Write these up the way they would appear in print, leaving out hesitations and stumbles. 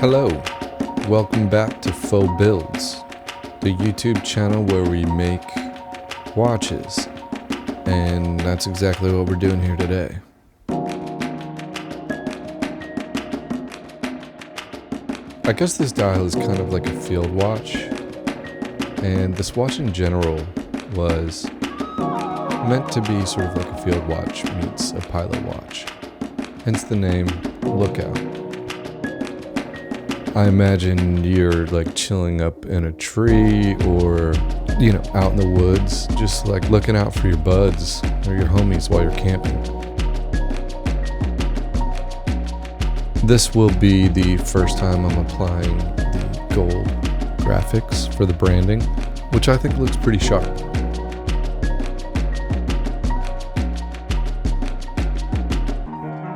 Hello, welcome back to FAUX Builds, the YouTube channel where we make watches, and that's exactly what we're doing here today. I guess this dial is kind of like a field watch, and this watch in general was meant to be sort of like a field watch meets a pilot watch, hence the name Lookout. I imagine you're like chilling up in a tree or, out in the woods, just like looking out for your buds or your homies while you're camping. This will be the first time I'm applying the gold graphics for the branding, which I think looks pretty sharp.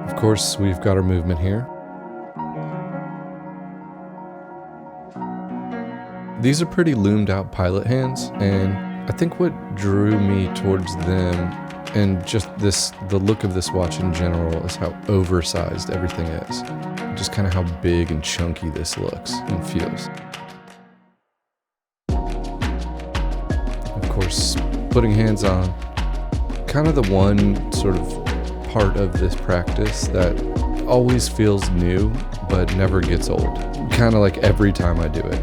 Of course, we've got our movement here. These are pretty loomed out pilot hands, and I think what drew me towards them and just the look of this watch in general is how oversized everything is. Just kind of how big and chunky this looks and feels. Of course, putting hands on, kind of the one sort of part of this practice that always feels new but never gets old. Kind of like every time I do it.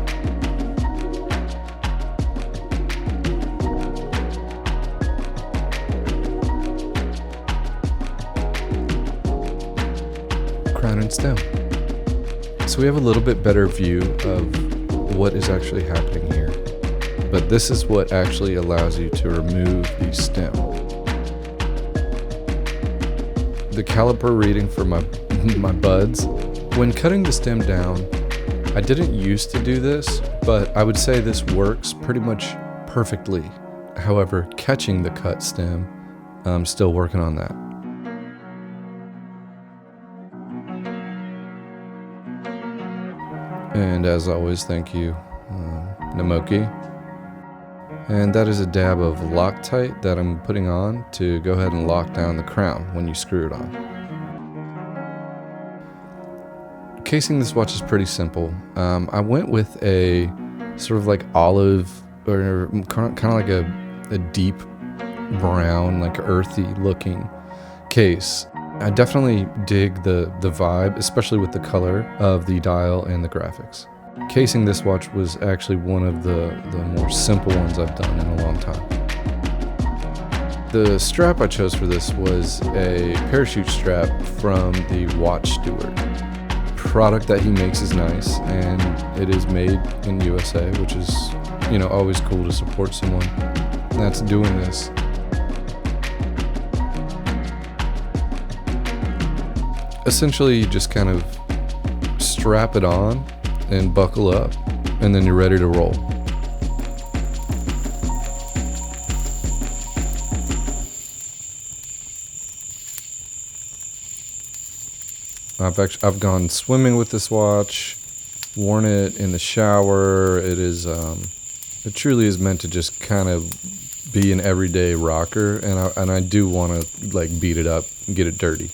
Crown and stem. So we have a little bit better view of what is actually happening here, but this is what actually allows you to remove the stem. The caliper reading for my buds. When cutting the stem down, I didn't used to do this, but I would say this works pretty much perfectly. However, catching the cut stem, I'm still working on that. And as always, thank you, Namoki. And that is a dab of Loctite that I'm putting on to go ahead and lock down the crown when you screw it on. Casing this watch is pretty simple. I went with a sort of like olive, or kind of like a deep brown, like earthy looking case. I definitely dig the vibe, especially with the color of the dial and the graphics. Casing this watch was actually one of the more simple ones I've done in a long time. The strap I chose for this was a parachute strap from the Watch Steward. Product that he makes is nice, and it is made in USA, which is, always cool to support someone that's doing this. Essentially, you just kind of strap it on and buckle up, and then you're ready to roll. I've gone swimming with this watch, worn it in the shower. It is it truly is meant to just kind of be an everyday rocker, and I do want to like beat it up and get it dirty.